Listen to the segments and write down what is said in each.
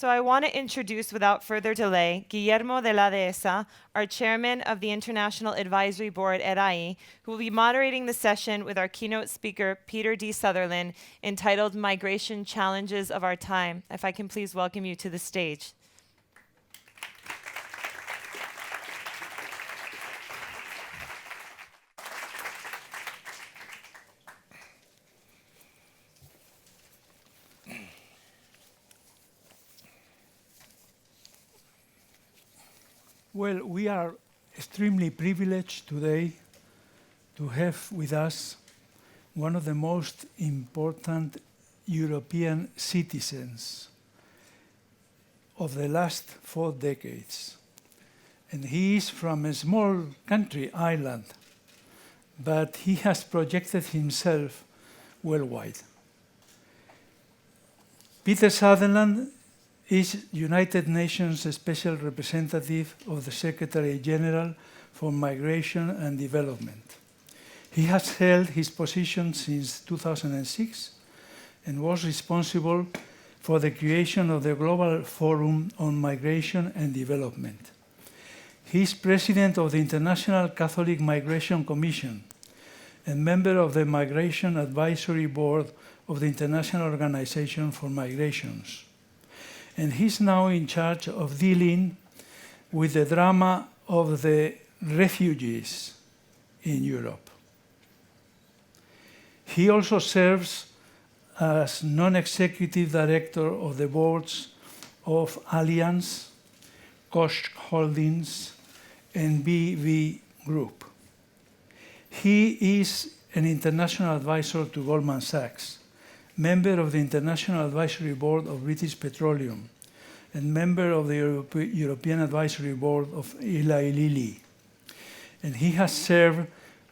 So I want to introduce, without further delay, Guillermo de la Dehesa, our chairman of the International Advisory Board at IE, who will be moderating the session with our keynote speaker, Peter D. Sutherland, entitled Migration Challenges of Our Time. If I can please welcome you to the stage. Well, we are extremely privileged today to have with us one of the most important European citizens of the last 4 decades. And he is from a small country, Ireland, but he has projected himself worldwide. Peter Sutherland is United Nations Special Representative of the Secretary General for Migration and Development. He has held his position since 2006 and was responsible for the creation of the Global Forum on Migration and Development. He is president of the International Catholic Migration Commission and member of the Migration Advisory Board of the International Organization for Migrations. And he's now in charge of dealing with the drama of the refugees in Europe. He also serves as non-executive director of the boards of Allianz, Koch Holdings, and BV Group. He is an international advisor to Goldman Sachs, member of the International Advisory Board of British Petroleum, and member of the European Advisory Board of Eli Lilly. And he has served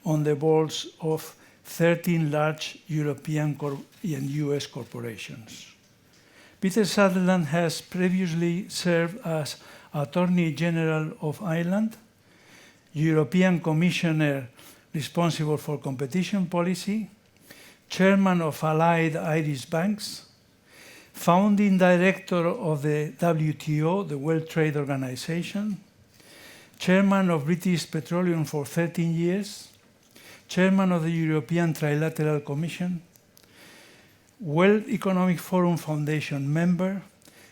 on the boards of 13 large European and US corporations. Peter Sutherland has previously served as Attorney General of Ireland, European Commissioner responsible for competition policy, Chairman of Allied Irish Banks, founding director of the WTO, the World Trade Organization, Chairman of British Petroleum for 13 years, Chairman of the European Trilateral Commission, World Economic Forum Foundation member,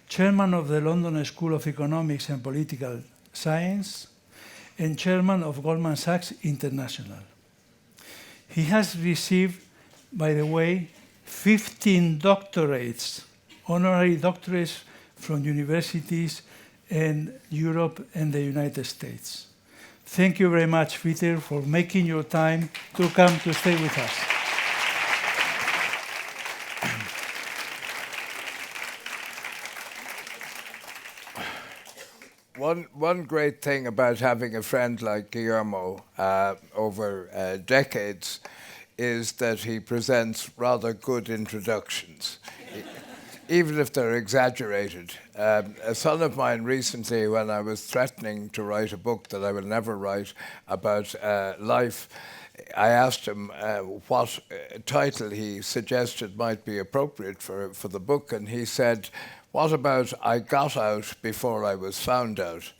Chairman of the London School of Economics and Political Science, and Chairman of Goldman Sachs International. He has received, by the way, 15 doctorates, honorary doctorates from universities in Europe and the United States. Thank you very much, Peter, for making your time to come to stay with us. One great thing about having a friend like Guillermo over decades is that he presents rather good introductions, even if they're exaggerated. A son of mine recently, when I was threatening to write a book that I will never write about life, I asked him what title he suggested might be appropriate for the book, and he said, "What about I got out before I was found out?"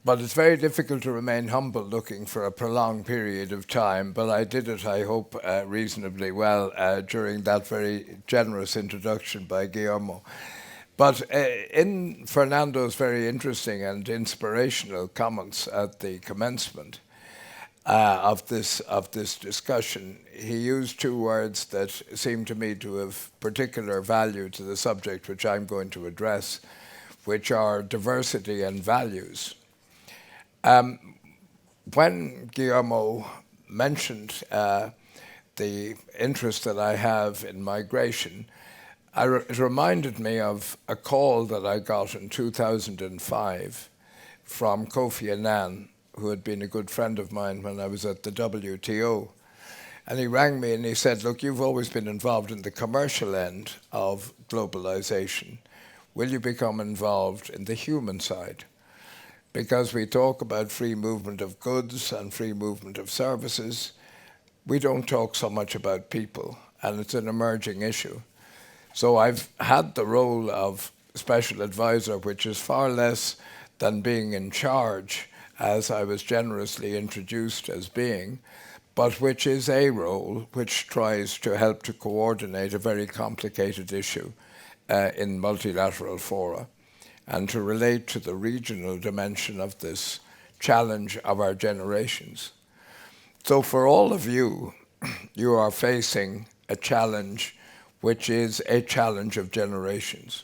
But it's very difficult to remain humble looking for a prolonged period of time, but I did it, I hope, reasonably well during that very generous introduction by Guillermo. But in Fernando's very interesting and inspirational comments at the commencement of this discussion, he used 2 words that seem to me to have particular value to the subject which I'm going to address, which are diversity and values. When Guillermo mentioned the interest that I have in migration, it reminded me of a call that I got in 2005 from Kofi Annan, who had been a good friend of mine when I was at the WTO. And he rang me and he said, "Look, you've always been involved in the commercial end of globalization. Will you become involved in the human side? Because we talk about free movement of goods and free movement of services. We don't talk so much about people, and it's an emerging issue. So I've had the role of special advisor, which is far less than being in charge, as I was generously introduced as being, but which is a role which tries to help to coordinate a very complicated issue in multilateral fora and to relate to the regional dimension of this challenge of our generations. So for all of you, you are facing a challenge which is a challenge of generations.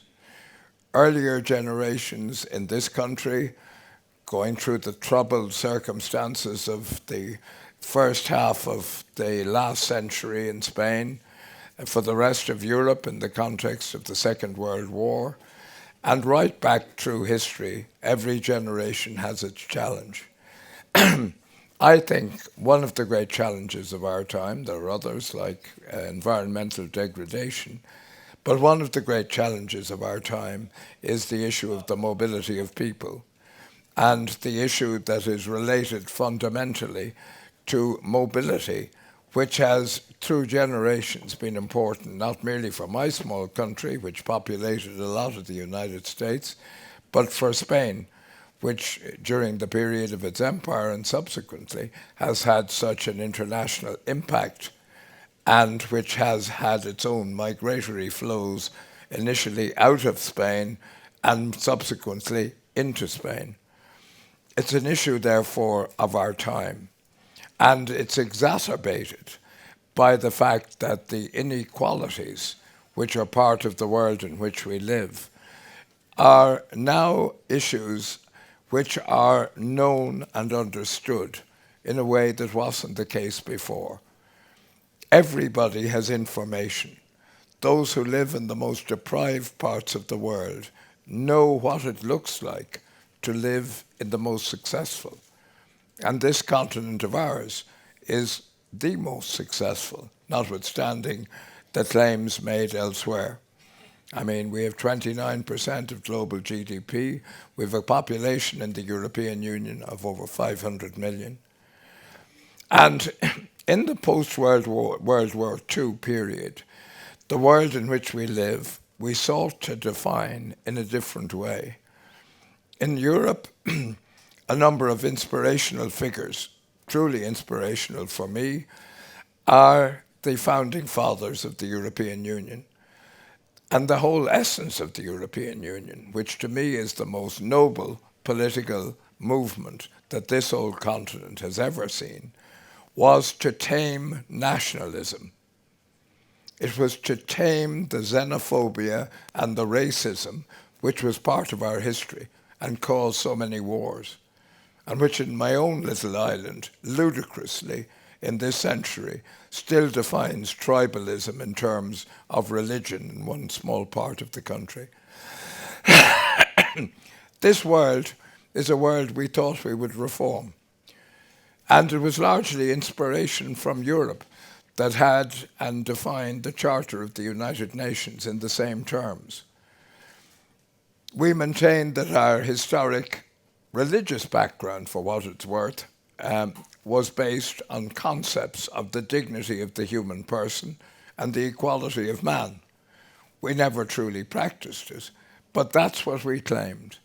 Earlier generations in this country, going through the troubled circumstances of the first half of the last century in Spain, and for the rest of Europe in the context of the Second World War, and right back through history, every generation has its challenge. I think one of the great challenges of our time, there are others like environmental degradation, but one of the great challenges of our time is the issue of the mobility of people and the issue that is related fundamentally to mobility, which has through generations been important, not merely for my small country, which populated a lot of the United States, but for Spain, which during the period of its empire and subsequently has had such an international impact and which has had its own migratory flows initially out of Spain and subsequently into Spain. It's an issue, therefore, of our time, and it's exacerbated by the fact that the inequalities which are part of the world in which we live are now issues which are known and understood in a way that wasn't the case before. Everybody has information. Those who live in the most deprived parts of the world know what it looks like to live in the most successful. And this continent of ours is the most successful, notwithstanding the claims made elsewhere. I mean, we have 29% of global GDP. We have a population in the European Union of over 500 million. And in the post-World War II period, the world in which we live, we sought to define in a different way. In Europe, a number of inspirational figures, truly inspirational for me, are the founding fathers of the European Union. And the whole essence of the European Union, which to me is the most noble political movement that this old continent has ever seen, was to tame nationalism. It was to tame the xenophobia and the racism which was part of our history and caused so many wars, and which in my own little island, ludicrously, in this century, still defines tribalism in terms of religion in one small part of the country. This world is a world we thought we would reform. And it was largely inspiration from Europe that had and defined the Charter of the United Nations in the same terms. We maintained that our historic religious background, for what it's worth, was based on concepts of the dignity of the human person and the equality of man. We never truly practiced it, but that's what we claimed.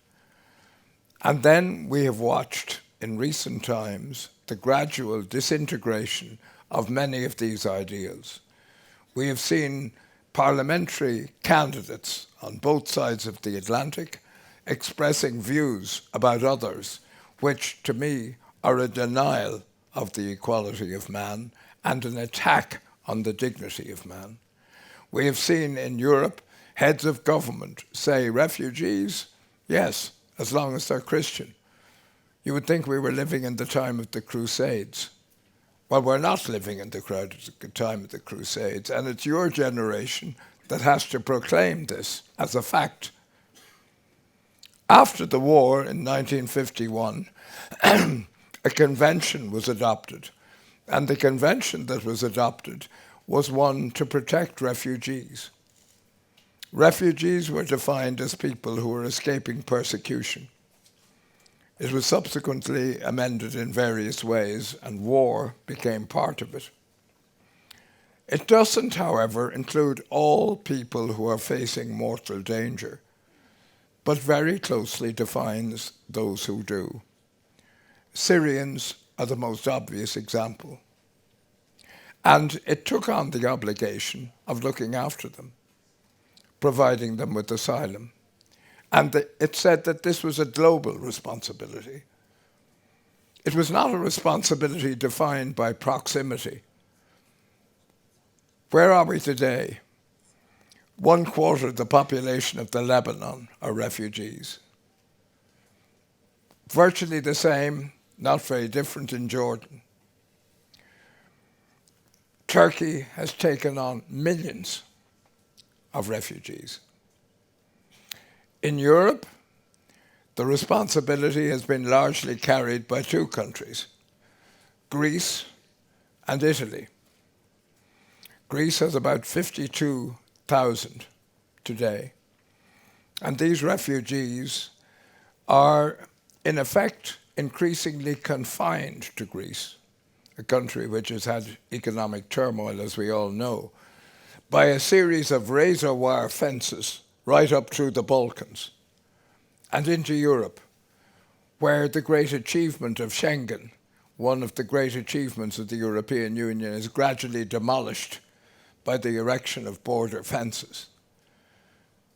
And then we have watched in recent times the gradual disintegration of many of these ideals. We have seen parliamentary candidates on both sides of the Atlantic expressing views about others, which to me are a denial of the equality of man and an attack on the dignity of man. We have seen in Europe heads of government say refugees, yes, as long as they're Christian. You would think we were living in the time of the Crusades. Well, we're not living in the time of the Crusades, and it's your generation that has to proclaim this as a fact. After the war in 1951, a convention was adopted, and the convention that was adopted was one to protect refugees. Refugees were defined as people who were escaping persecution. It was subsequently amended in various ways, and war became part of it. It doesn't, however, include all people who are facing mortal danger, but very closely defines those who do. Syrians are the most obvious example. And it took on the obligation of looking after them, providing them with asylum. And it said that this was a global responsibility. It was not a responsibility defined by proximity. Where are we today? 1/4 of the population of the Lebanon are refugees. Virtually the same, not very different in Jordan. Turkey has taken on millions of refugees. In Europe, the responsibility has been largely carried by 2 countries, Greece and Italy. Greece has about 52,000 today, and these refugees are, in effect, increasingly confined to Greece, a country which has had economic turmoil, as we all know, by a series of razor wire fences right up through the Balkans and into Europe, where the great achievement of Schengen, one of the great achievements of the European Union, is gradually demolished by the erection of border fences.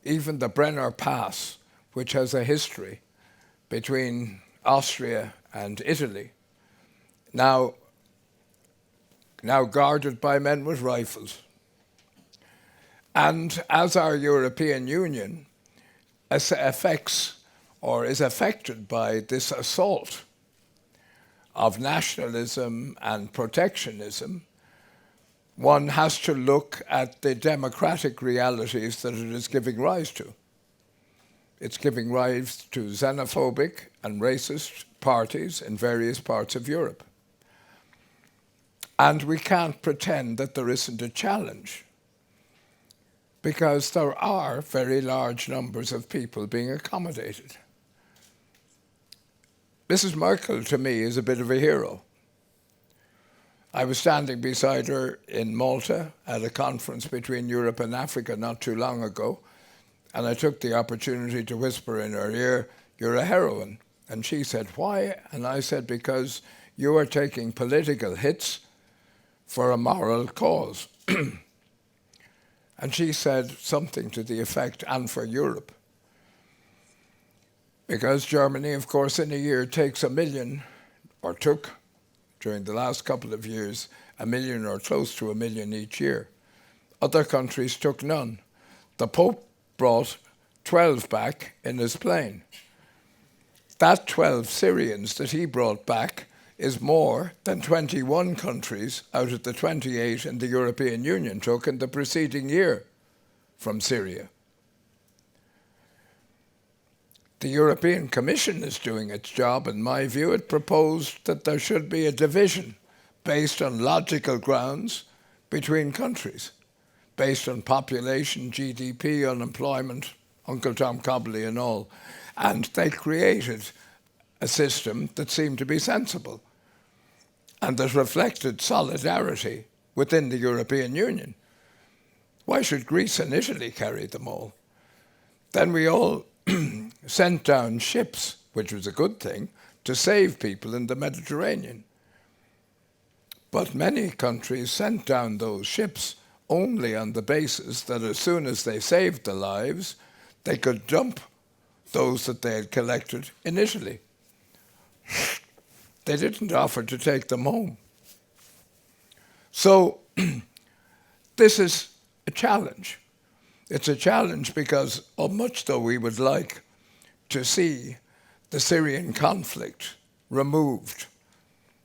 Even the Brenner Pass, which has a history between Austria and Italy, now guarded by men with rifles. And as our European Union affects or is affected by this assault of nationalism and protectionism, one has to look at the democratic realities that it is giving rise to. It's giving rise to xenophobic and racist parties in various parts of Europe. And we can't pretend that there isn't a challenge, because there are very large numbers of people being accommodated. Mrs. Merkel, to me, is a bit of a hero. I was standing beside her in Malta at a conference between Europe and Africa not too long ago, and I took the opportunity to whisper in her ear, "You're a heroine." And she said, "Why?" And I said, "Because you are taking political hits for a moral cause." And she said something to the effect, "and for Europe." Because Germany, of course, in a year takes 1 million, or took, during the last couple of years, 1 million or close to 1 million each year. Other countries took none. The Pope brought 12 back in his plane. That 12 Syrians that he brought back is more than 21 countries out of the 28 in the European Union took in the preceding year from Syria. The European Commission is doing its job. In my view, it proposed that there should be a division based on logical grounds between countries, based on population, GDP, unemployment, Uncle Tom Cobley and all. And they created a system that seemed to be sensible and that reflected solidarity within the European Union. Why should Greece and Italy carry them all? Then we all sent down ships, which was a good thing, to save people in the Mediterranean. But many countries sent down those ships only on the basis that as soon as they saved the lives, they could dump those that they had collected in Italy. They didn't offer to take them home. So this is a challenge. It's a challenge because, much though we would like to see the Syrian conflict removed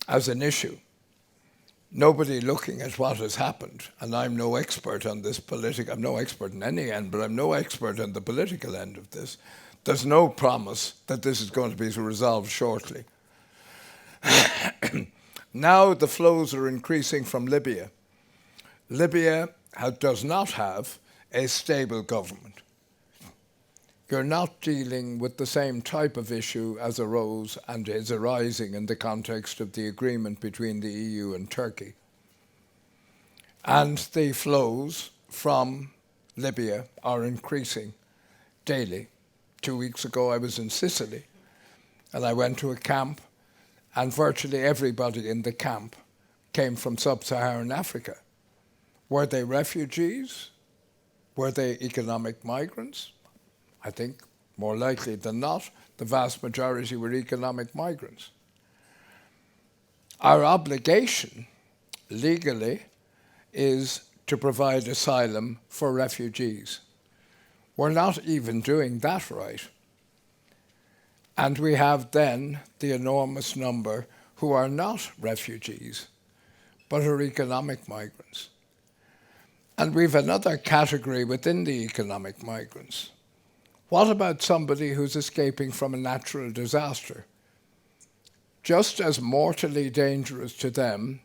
as an issue, nobody looking at what has happened, and I'm no expert on this I'm no expert in any end, but I'm no expert on the political end of this. There's no promise that this is going to be resolved shortly. Now the flows are increasing from Libya. Libya does not have a stable government. You're not dealing with the same type of issue as arose and is arising in the context of the agreement between the EU and Turkey. And the flows from Libya are increasing daily. 2 weeks ago, I was in Sicily, and I went to a camp, and virtually everybody in the camp came from sub-Saharan Africa. Were they refugees? Were they economic migrants? I think more likely than not, the vast majority were economic migrants. Our obligation legally is to provide asylum for refugees. We're not even doing that right. And we have then the enormous number who are not refugees, but are economic migrants. And we've another category within the economic migrants. What about somebody who's escaping from a natural disaster? Just as mortally dangerous to them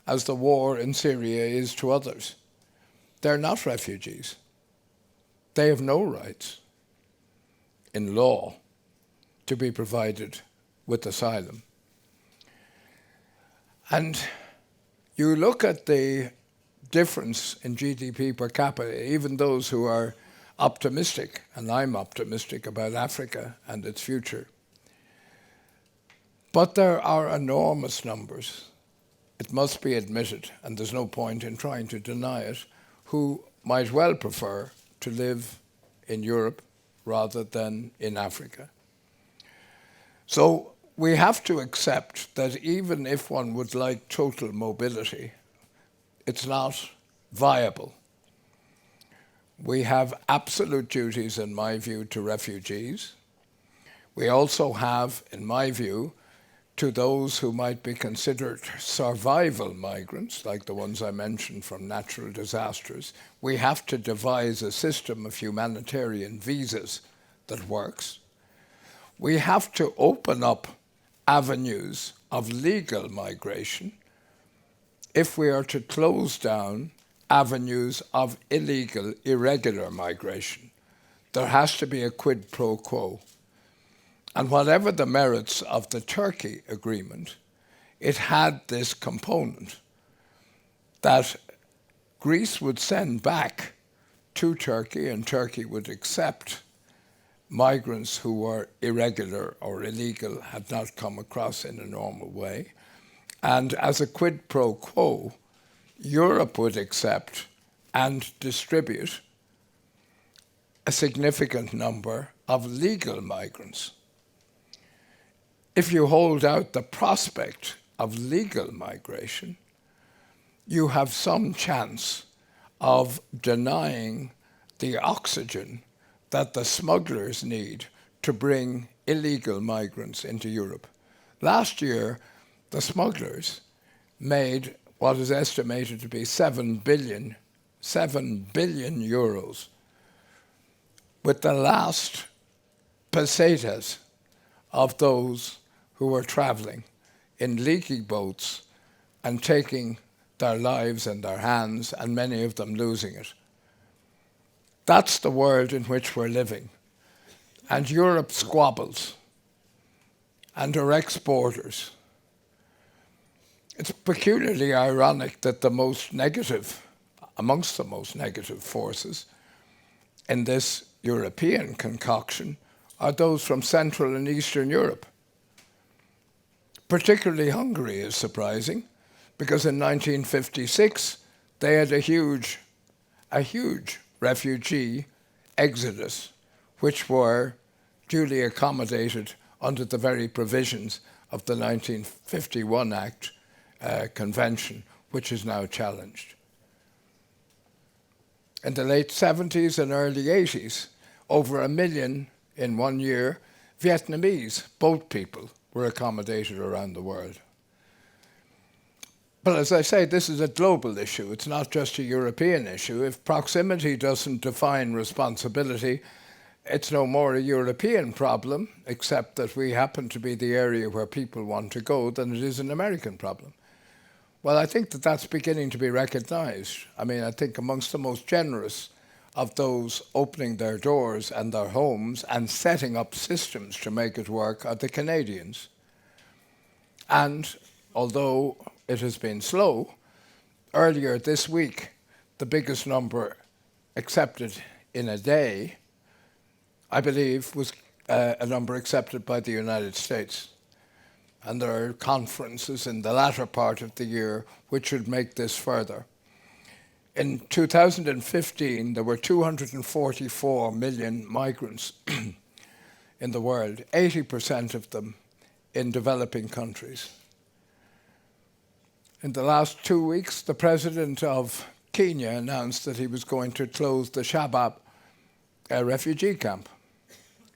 as the war in Syria is to others. They're not refugees. They have no rights in law to be provided with asylum. And you look at the difference in GDP per capita, even those who are optimistic, and I'm optimistic about Africa and its future. But there are enormous numbers, it must be admitted, and there's no point in trying to deny it, who might well prefer to live in Europe rather than in Africa. So we have to accept that even if one would like total mobility, it's not viable. We have absolute duties, in my view, to refugees. We also have, in my view, to those who might be considered survival migrants, like the ones I mentioned from natural disasters. We have to devise a system of humanitarian visas that works. We have to open up avenues of legal migration if we are to close down avenues of illegal, irregular migration. There has to be a quid pro quo. And whatever the merits of the Turkey agreement, it had this component that Greece would send back to Turkey, and Turkey would accept migrants who were irregular or illegal, had not come across in a normal way. And as a quid pro quo, Europe would accept and distribute a significant number of legal migrants. If you hold out the prospect of legal migration, you have some chance of denying the oxygen that the smugglers need to bring illegal migrants into Europe. Last year, the smugglers made what is estimated to be 7 billion euros with the last pesetas of those who were traveling in leaky boats and taking their lives in their hands, and many of them losing it. That's the world in which we're living. And Europe squabbles and our exporters. It's peculiarly ironic that the most negative, amongst the most negative forces in this European concoction are those from Central and Eastern Europe. Particularly Hungary is surprising, because in 1956 they had a huge refugee exodus, which were duly accommodated under the very provisions of the 1951 Act Convention, which is now challenged. In the late 70s and early 80s, over 1 million in 1 year Vietnamese boat people were accommodated around the world. But as I say, this is a global issue. It's not just a European issue. If proximity doesn't define responsibility, it's no more a European problem, except that we happen to be the area where people want to go, than it is an American problem. Well, I think that that's beginning to be recognized. I mean, I think amongst the most generous of those opening their doors and their homes and setting up systems to make it work are the Canadians. And although it has been slow, Earlier this week, the biggest number accepted in a day, I believe, was a number accepted by the United States. And there are conferences in the latter part of the year which should make this further. In 2015, there were 244 million migrants in the world, 80% of them in developing countries. In the last 2 weeks, the president of Kenya announced that he was going to close the Shabab refugee camp.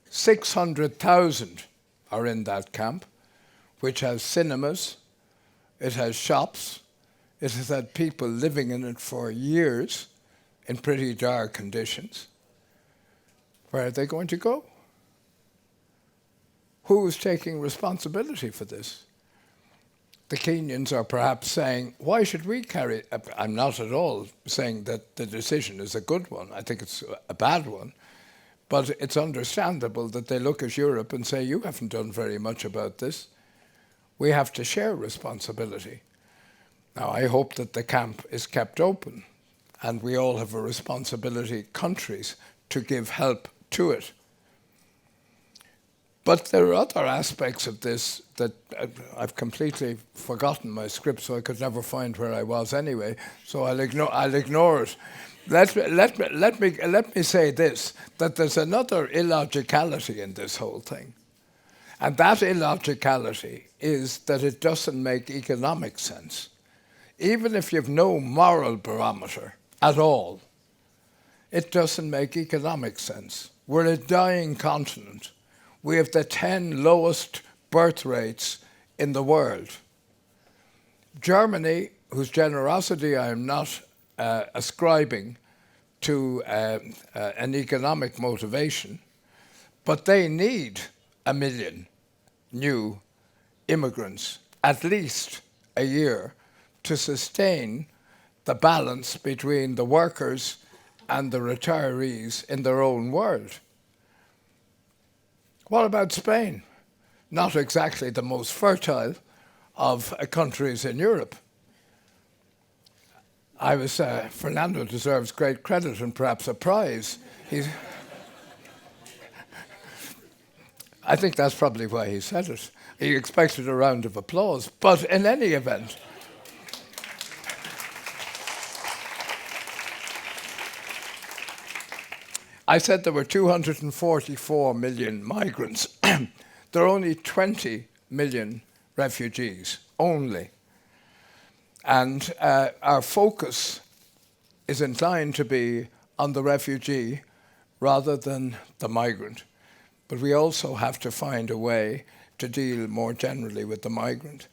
600,000 are in that camp, which has cinemas, it has shops, it has had people living in it for years in pretty dire conditions. Where are they going to go? Who is taking responsibility for this? The Kenyans are perhaps saying, why should we carry... I'm not at all saying that the decision is a good one. I think it's a bad one. But it's understandable that they look at Europe and say, you haven't done very much about this. We have to share responsibility. Now, I hope that the camp is kept open, and we all have a responsibility, countries, to give help to it. But there are other aspects of this that I've completely forgotten my script, so I could never find where I was anyway. So I'll ignore it. Let me say this: that there's another illogicality in this whole thing, and that illogicality is that it doesn't make economic sense, even if you've no moral barometer at all. It doesn't make economic sense. We're a dying continent. We have the 10 lowest birth rates in the world. Germany, whose generosity I am not ascribing to an economic motivation, but they need 1 million new immigrants, at least a year, to sustain the balance between the workers and the retirees in their own world. What about Spain? Not exactly the most fertile of countries in Europe. Fernando deserves great credit and perhaps a prize. I think that's probably why he said it. He expected a round of applause. But in any event, I said there were 244 million migrants. There are only 20 million refugees, only. And our focus is inclined to be on the refugee rather than the migrant. But we also have to find a way to deal more generally with the migrant.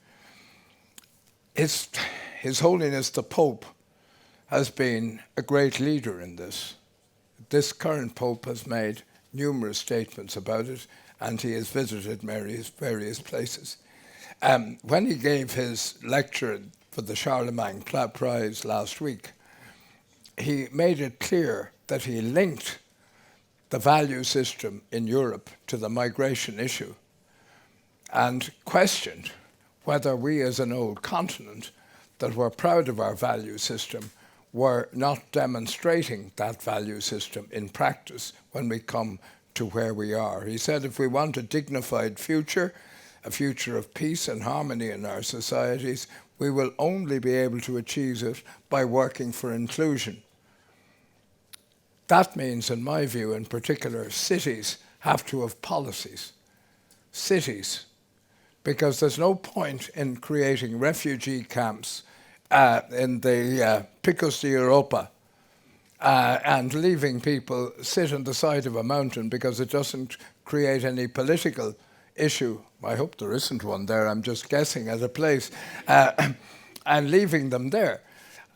His Holiness the Pope has been a great leader in this. This current Pope has made numerous statements about it, and he has visited various places. When he gave his lecture for the Charlemagne Prize last week, he made it clear that he linked the value system in Europe to the migration issue and questioned whether we as an old continent that were proud of our value system were not demonstrating that value system in practice when we come to where we are. He said if we want a dignified future, a future of peace and harmony in our societies, we will only be able to achieve it by working for inclusion. That means, in my view, in particular, cities have to have policies. Cities. Because there's no point in creating refugee camps in the Picos de Europa and leaving people sit on the side of a mountain because it doesn't create any political issue. I hope there isn't one there, I'm just guessing at a place, and leaving them there.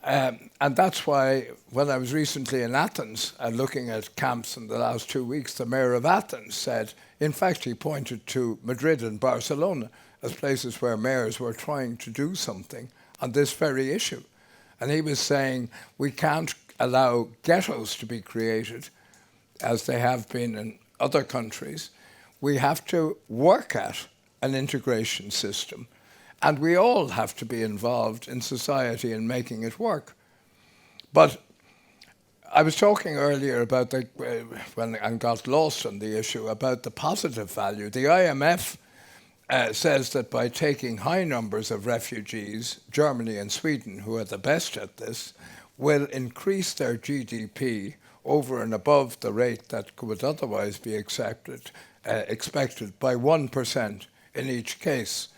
And that's why when I was recently in Athens looking at camps in the last 2 weeks, the mayor of Athens said, in fact he pointed to Madrid and Barcelona as places where mayors were trying to do something on this very issue. And he was saying we can't allow ghettos to be created as they have been in other countries. We have to work at an integration system And we all have to be involved in society in making it work. But I was talking earlier about and got lost on the issue about the positive value. The IMF says that by taking high numbers of refugees, Germany and Sweden, who are the best at this, will increase their GDP over and above the rate that would otherwise be expected by 1% in each case.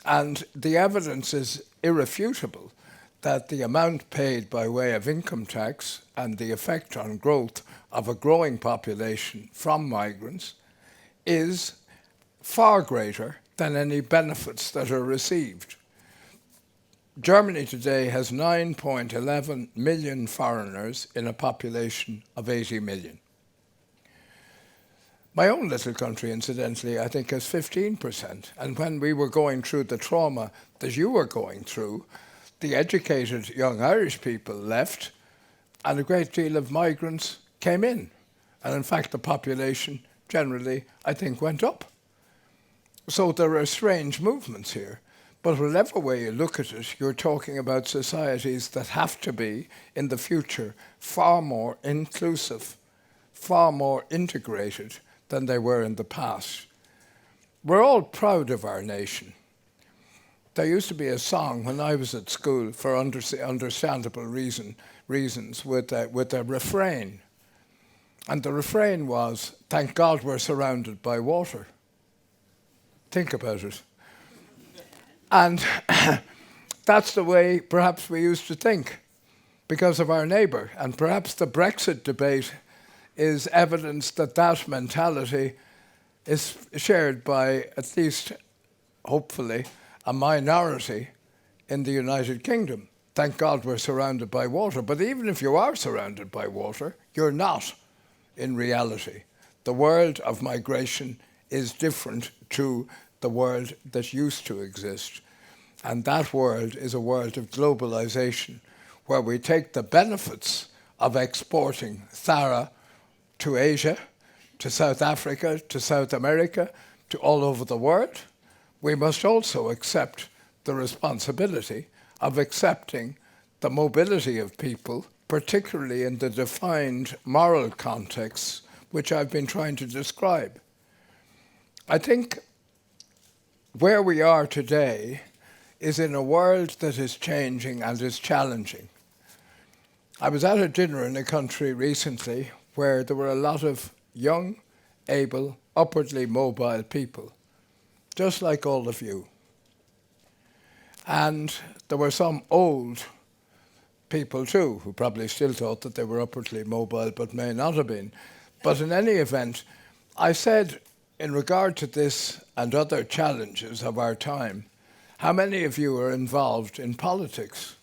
And the evidence is irrefutable that the amount paid by way of income tax and the effect on growth of a growing population from migrants is far greater than any benefits that are received. Germany today has 9.11 million foreigners in a population of 80 million. My own little country, incidentally, I think has 15%. And when we were going through the trauma that you were going through, the educated young Irish people left and a great deal of migrants came in. And in fact, the population generally, I think, went up. So there are strange movements here. But whatever way you look at it, you're talking about societies that have to be, in the future, far more inclusive, far more integrated than they were in the past. We're all proud of our nation. There used to be a song when I was at school, for understandable reasons, with a refrain. And the refrain was, "Thank God we're surrounded by water." Think about it. And that's the way perhaps we used to think because of our neighbour. And perhaps the Brexit debate is evidence that that mentality is shared by at least, hopefully, a minority in the United Kingdom. Thank God we're surrounded by water. But even if you are surrounded by water, you're not in reality. The world of migration is different to the world that used to exist. And that world is a world of globalization, where we take the benefits of exporting Thara to Asia, to South Africa, to South America, to all over the world. We must also accept the responsibility of accepting the mobility of people, particularly in the defined moral contexts which I've been trying to describe. I think where we are today is in a world that is changing and is challenging. I was at a dinner in a country recently where there were a lot of young, able, upwardly mobile people, just like all of you. And there were some old people too, who probably still thought that they were upwardly mobile, but may not have been. But in any event, I said, in regard to this and other challenges of our time, how many of you are involved in politics?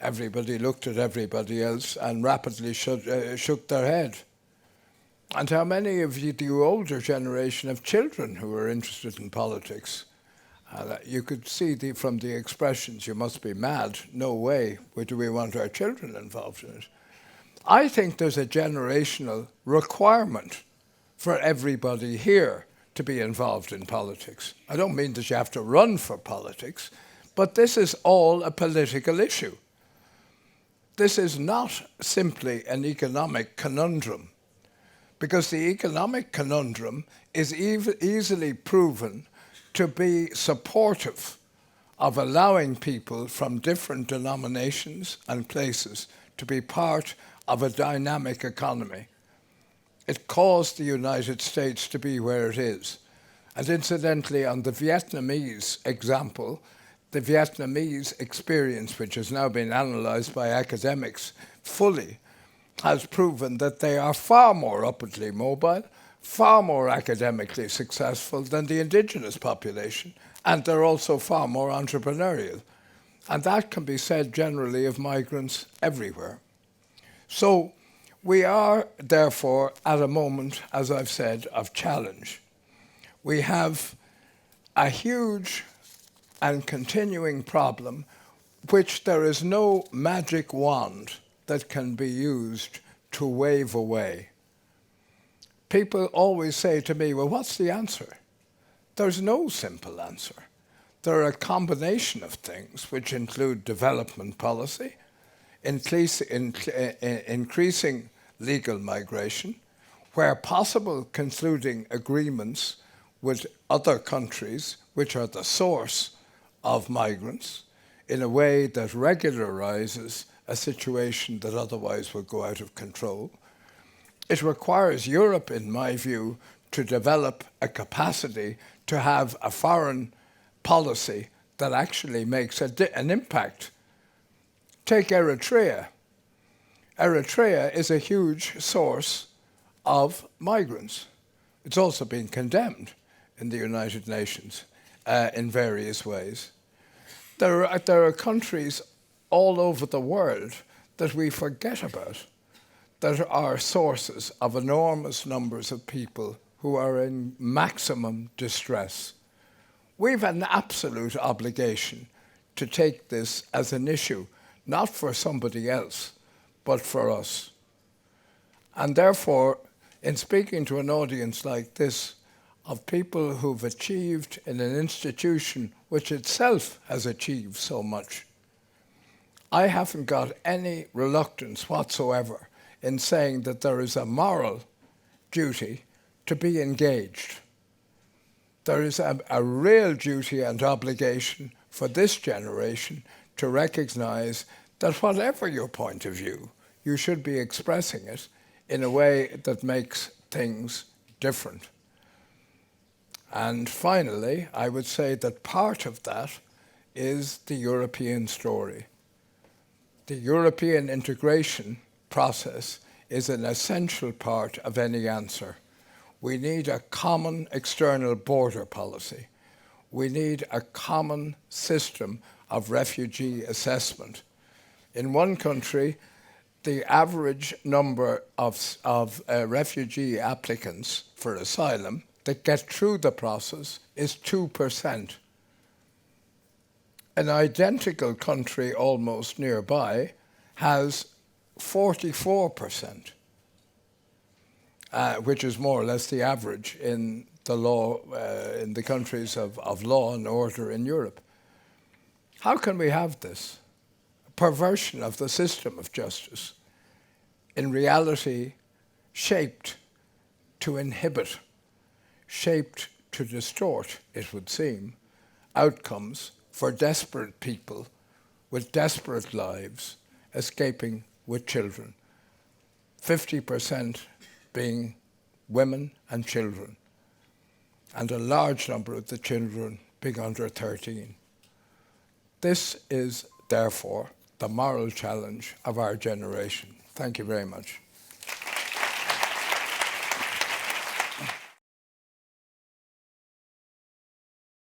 Everybody looked at everybody else and rapidly shook their head. And how many of you, the older generation, have children who are interested in politics? You could see from the expressions, you must be mad. No way do we want our children involved in it. I think there's a generational requirement for everybody here to be involved in politics. I don't mean that you have to run for politics, but this is all a political issue. This is not simply an economic conundrum, because the economic conundrum is easily proven to be supportive of allowing people from different denominations and places to be part of a dynamic economy. It caused the United States to be where it is. And incidentally, on the Vietnamese example, the Vietnamese experience, which has now been analysed by academics fully, has proven that they are far more upwardly mobile, far more academically successful than the indigenous population, and they're also far more entrepreneurial. And that can be said generally of migrants everywhere. So we are, therefore, at a moment, as I've said, of challenge. We have a huge and continuing problem which there is no magic wand that can be used to wave away. People always say to me, well, what's the answer? There's no simple answer. There are a combination of things which include development policy, increasing legal migration, where possible concluding agreements with other countries which are the source of migrants in a way that regularizes a situation that otherwise would go out of control. It requires Europe, in my view, to develop a capacity to have a foreign policy that actually makes an impact. Take Eritrea. Eritrea is a huge source of migrants. It's also been condemned in the United Nations in various ways. There are countries all over the world that we forget about, that are sources of enormous numbers of people who are in maximum distress. We've an absolute obligation to take this as an issue, not for somebody else, but for us. And therefore, in speaking to an audience like this, of people who've achieved in an institution which itself has achieved so much, I haven't got any reluctance whatsoever in saying that there is a moral duty to be engaged. There is a real duty and obligation for this generation to recognize that whatever your point of view, you should be expressing it in a way that makes things different. And finally, I would say that part of that is the European story. The European integration process is an essential part of any answer. We need a common external border policy. We need a common system of refugee assessment. In one country, the average number of refugee applicants for asylum that get through the process is 2%. An identical country almost nearby has 44%, which is more or less the average in the law, in the countries of law and order in Europe. How can we have this? A perversion of the system of justice, in reality shaped to inhibit, shaped to distort, it would seem, outcomes for desperate people with desperate lives escaping with children, 50% being women and children, and a large number of the children being under 13. This is, therefore, the moral challenge of our generation. Thank you very much.